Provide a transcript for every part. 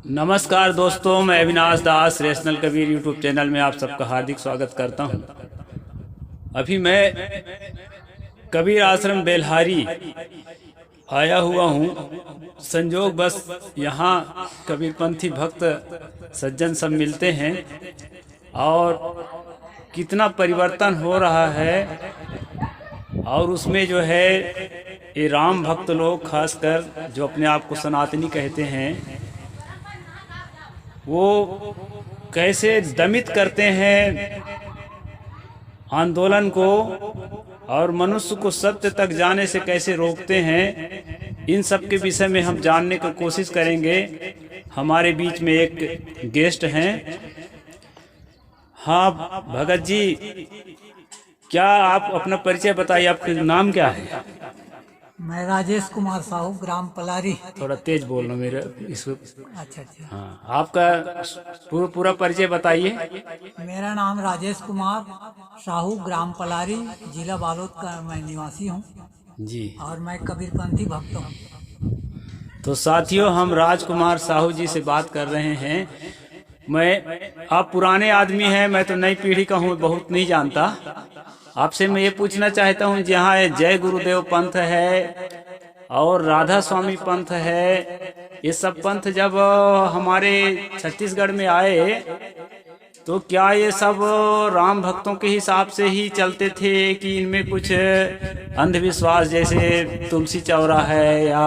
नमस्कार दोस्तों, मैं अविनाश दास रेशनल कबीर यूट्यूब चैनल में आप सबका हार्दिक स्वागत करता हूं। अभी मैं कबीर आश्रम बेल्हारी आया हुआ हूं। संयोग बस यहाँ कबीरपंथी भक्त सज्जन सब मिलते हैं और कितना परिवर्तन हो रहा है। और उसमें जो है ये राम भक्त लोग, खासकर जो अपने आप को सनातनी कहते हैं, वो कैसे दमित करते हैं आंदोलन को और मनुष्य को सत्य तक जाने से कैसे रोकते हैं। इन सब के विषय में हम जानने की कोशिश करेंगे। हमारे बीच में एक गेस्ट हैं। हाँ भगत जी, क्या आप अपना परिचय बताइए, आपका नाम क्या है? मैं राजेश कुमार साहू, ग्राम पलारी। थोड़ा तेज बोलना मेरे इस। अच्छा। हाँ, आपका पूरा परिचय बताइए। मेरा नाम राजेश कुमार साहू, ग्राम पलारी, जिला बालोद का मैं निवासी हूँ जी। और मैं कबीरपंथी भक्त हूँ। तो साथियों, हम राजकुमार साहू जी से बात कर रहे हैं। आप पुराने आदमी हैं, मैं तो नई पीढ़ी का हूँ, बहुत नहीं जानता। आपसे मैं ये पूछना चाहता हूँ, जहाँ जय गुरुदेव पंथ है और राधा स्वामी पंथ है, ये सब पंथ जब हमारे छत्तीसगढ़ में आए तो क्या ये सब राम भक्तों के हिसाब से ही चलते थे कि इनमें कुछ अंधविश्वास जैसे तुलसी चौरा है या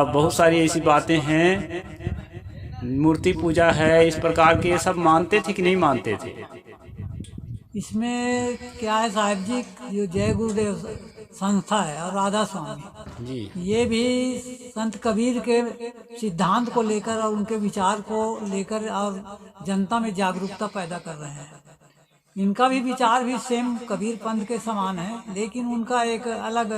बहुत सारी ऐसी बातें हैं, मूर्ति पूजा है, इस प्रकार के ये सब मानते थे कि नहीं मानते थे? इसमें क्या है साहब जी, जो जय गुरुदेव संस्था है और राधा स्वामी जी, ये भी संत कबीर के सिद्धांत को लेकर और उनके विचार को लेकर और जनता में जागरूकता पैदा कर रहे हैं। इनका भी विचार भी सेम कबीर पंथ के समान है, लेकिन उनका एक अलग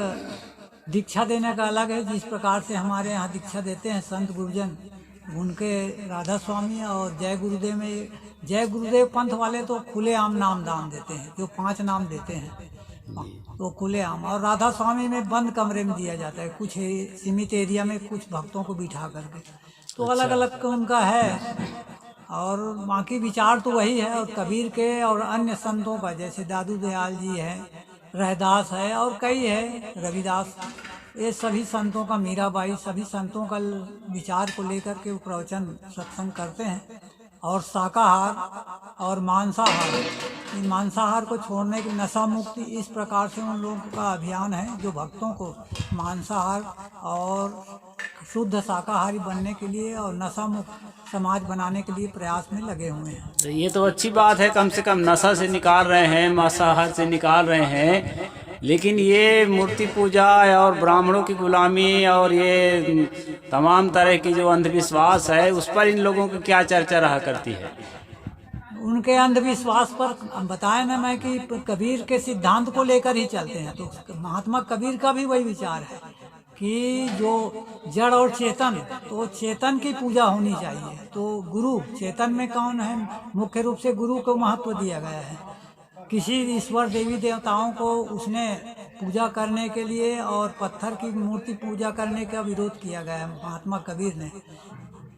दीक्षा देने का अलग है। जिस प्रकार से हमारे यहाँ दीक्षा देते हैं संत गुरुजन, उनके राधा स्वामी और जय गुरुदेव में, जय गुरुदेव पंथ वाले तो खुलेआम नाम दान देते हैं, जो 5 नाम देते हैं तो खुलेआम, और राधा स्वामी में बंद कमरे में दिया जाता है, कुछ सीमित एरिया में कुछ भक्तों को बिठा करके। तो अलग अलग उनका है और बाकी विचार तो वही है। और कबीर के और अन्य संतों का, जैसे दादू दयाल जी है, रहदास है और कई है, रविदास, ये सभी संतों का, मीराबाई, सभी संतों का विचार को लेकर के वो प्रवचन सत्संग करते हैं। और शाकाहार और मांसाहार, इन मांसाहार को छोड़ने की नशा मुक्ति, इस प्रकार से उन लोगों का अभियान है जो भक्तों को मांसाहार और शुद्ध शाकाहारी बनने के लिए और नशा मुक्त समाज बनाने के लिए प्रयास में लगे हुए हैं। तो ये तो अच्छी बात है, कम से कम नशा से निकाल रहे हैं, मांसाहार से निकाल रहे हैं। लेकिन ये मूर्ति पूजा और ब्राह्मणों की गुलामी और ये तमाम तरह की जो अंधविश्वास है, उस पर इन लोगों की क्या चर्चा रहा करती है? उनके अंधविश्वास पर बताया ना मैं कि कबीर के सिद्धांत को लेकर ही चलते हैं। तो महात्मा कबीर का भी वही विचार है कि जो जड़ और चेतन, तो चेतन की पूजा होनी चाहिए। तो गुरु, चेतन में कौन है? मुख्य रूप से गुरु को महत्व दिया गया है। किसी ईश्वर देवी देवताओं को उसने पूजा करने के लिए और पत्थर की मूर्ति पूजा करने का विरोध किया गया है महात्मा कबीर ने।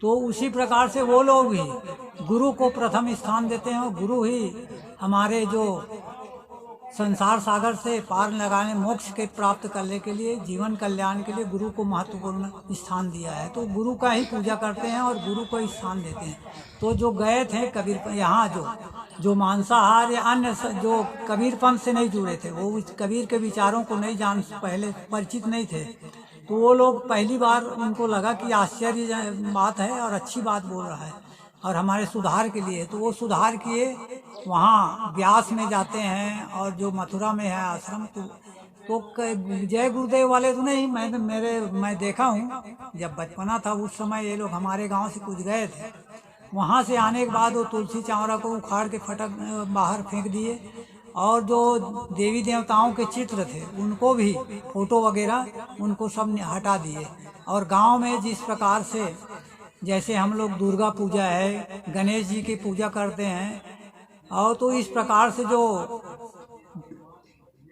तो उसी प्रकार से वो लोग भी गुरु को प्रथम स्थान देते हैं और गुरु ही हमारे जो संसार सागर से पार लगाने, मोक्ष के प्राप्त करने के लिए, जीवन कल्याण के लिए गुरु को महत्वपूर्ण स्थान दिया है। तो गुरु का ही पूजा करते हैं और गुरु को स्थान देते हैं। तो जो गए थे कबीर यहाँ, जो मांसाहार या अन्य जो कबीर पंथ से नहीं जुड़े थे, वो कबीर के विचारों को नहीं पहले परिचित नहीं थे, तो वो लोग पहली बार उनको लगा कि आश्चर्य बात है और अच्छी बात बोल रहा है और हमारे सुधार के लिए। तो वो सुधार किए, वहाँ व्यास में जाते हैं और जो मथुरा में है आश्रम, तो जय गुरुदेव वाले तो नहीं, मैं देखा हूँ जब बचपना था उस समय ये लोग हमारे गांव से कुछ गए थे। वहाँ से आने के बाद वो तुलसी चावरा को उखाड़ के फटक बाहर फेंक दिए और जो देवी देवताओं के चित्र थे उनको भी, फोटो वगैरह, उनको सब हटा दिए। और गांव में जिस प्रकार से, जैसे हम लोग दुर्गा पूजा है, गणेश जी की पूजा करते हैं, और तो इस प्रकार से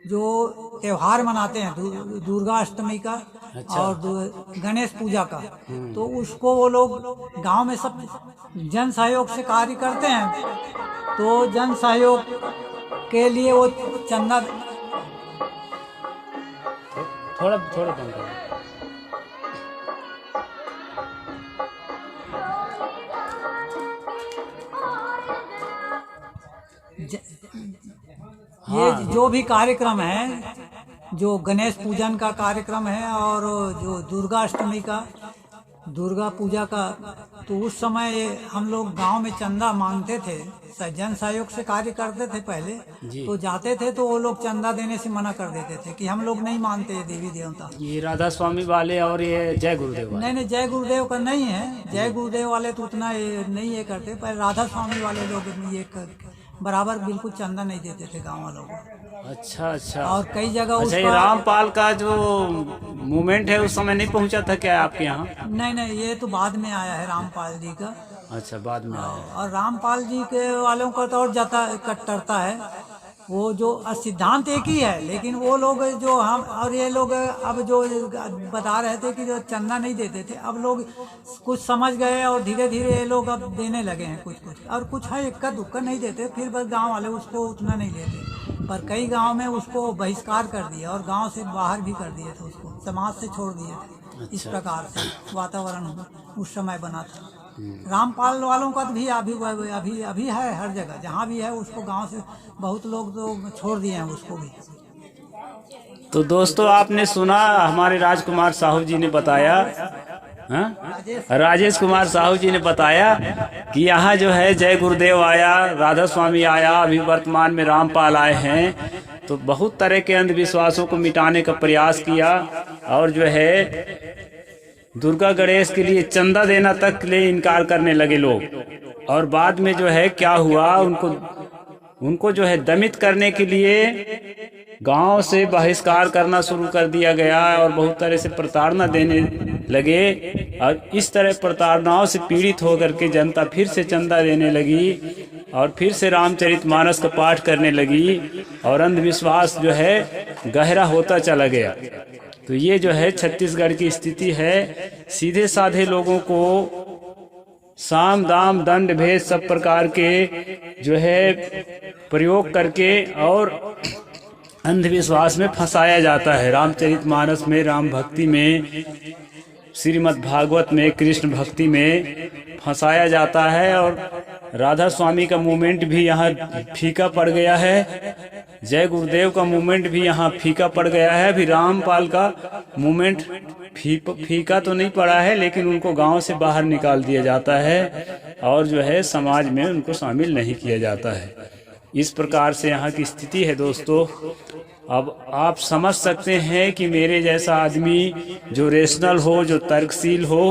जो त्यौहार मनाते हैं दुर्गा अष्टमी का, अच्छा। और गणेश पूजा का। तो उसको वो लोग गांव में सब जन सहयोग से कार्य करते हैं। तो जन सहयोग के लिए वो चंदा थोड़ा थोड़ा बंद करो। ये जो भी कार्यक्रम है, जो गणेश पूजन का कार्यक्रम है और जो दुर्गा अष्टमी का, दुर्गा पूजा का, तो उस समय हम लोग गांव में चंदा मांगते थे, जन सहयोग से कार्य करते थे पहले। तो जाते थे तो वो लोग चंदा देने से मना कर देते थे कि हम लोग नहीं मानते ये देवी देवता। ये राधा स्वामी वाले और ये जय गुरुदेव वाले? नहीं, जय गुरुदेव का नहीं है। जय गुरुदेव वाले तो उतना नहीं ये करते, पर राधा स्वामी वाले लोग ये बराबर बिल्कुल चंदा नहीं देते थे गाँव वालों को। अच्छा अच्छा। और कई जगह अच्छा, ये रामपाल का जो मूवमेंट है उस समय नहीं पहुंचा था क्या आपके यहाँ? नहीं, ये तो बाद में आया है रामपाल जी का। अच्छा, बाद में आया। और रामपाल जी के वालों का तो और ज्यादा कट्टरता है। वो जो सिद्धांत एक ही है, लेकिन वो लोग जो हम और ये लोग अब जो बता रहे थे कि जो चंदा नहीं देते थे, अब लोग कुछ समझ गए और धीरे धीरे ये लोग अब देने लगे हैं कुछ और कुछ है इक्का दुक्का नहीं देते। फिर बस गांव वाले उसको उतना नहीं लेते, पर कई गांव में उसको बहिष्कार कर दिया और गांव से बाहर भी कर दिए थे, उसको समाज से छोड़ दिए थे। इस प्रकार से वातावरण उस समय बना था। रामपाल वालों का भी अभी है हर जगह, जहाँ भी है उसको गांव से बहुत लोग तो छोड़ दिए हैं उसको भी। तो दोस्तों, आपने सुना हमारे राजकुमार साहू जी ने बताया, राजेश कुमार साहू जी ने बताया कि यहाँ जो है जय गुरुदेव आया, राधा स्वामी आया, अभी वर्तमान में रामपाल आए हैं। तो बहुत तरह के अंधविश्वासों को मिटाने का प्रयास किया और जो है दुर्गा गणेश के लिए चंदा देना तक के लिए इनकार करने लगे लोग। और बाद में जो है क्या हुआ, उनको जो है दमित करने के लिए गांव से बहिष्कार करना शुरू कर दिया गया और बहुत तरह से प्रताड़ना देने लगे। और इस तरह प्रताड़नाओं से पीड़ित होकर के जनता फिर से चंदा देने लगी और फिर से रामचरितमानस का पाठ करने लगी और अंधविश्वास जो है गहरा होता चला गया। तो ये जो है छत्तीसगढ़ की स्थिति है। सीधे साधे लोगों को साम दाम दंड भेद सब प्रकार के जो है प्रयोग करके और अंधविश्वास में फंसाया जाता है। रामचरितमानस में, राम भक्ति में, श्रीमद् भागवत में, कृष्ण भक्ति में फंसाया जाता है। और राधा स्वामी का मूवमेंट भी यहाँ फीका पड़ गया है, जय गुरुदेव का मूवमेंट भी यहाँ फीका पड़ गया है। अभी रामपाल का मूवमेंट फीका तो नहीं पड़ा है, लेकिन उनको गांव से बाहर निकाल दिया जाता है और जो है समाज में उनको शामिल नहीं किया जाता है। इस प्रकार से यहाँ की स्थिति है दोस्तों। अब आप समझ सकते हैं कि मेरे जैसा आदमी जो रेशनल हो, जो तर्कशील हो,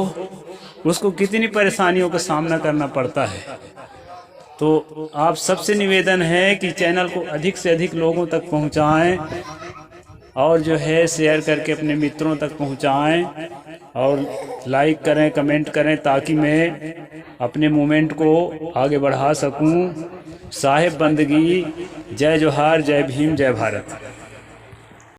उसको कितनी परेशानियों का सामना करना पड़ता है। तो आप सबसे निवेदन है कि चैनल को अधिक से अधिक लोगों तक पहुंचाएं और जो है शेयर करके अपने मित्रों तक पहुंचाएं और लाइक करें, कमेंट करें, ताकि मैं अपने मूवमेंट को आगे बढ़ा सकूं। साहेब बंदगी, जय जोहार, जय भीम, जय भारत।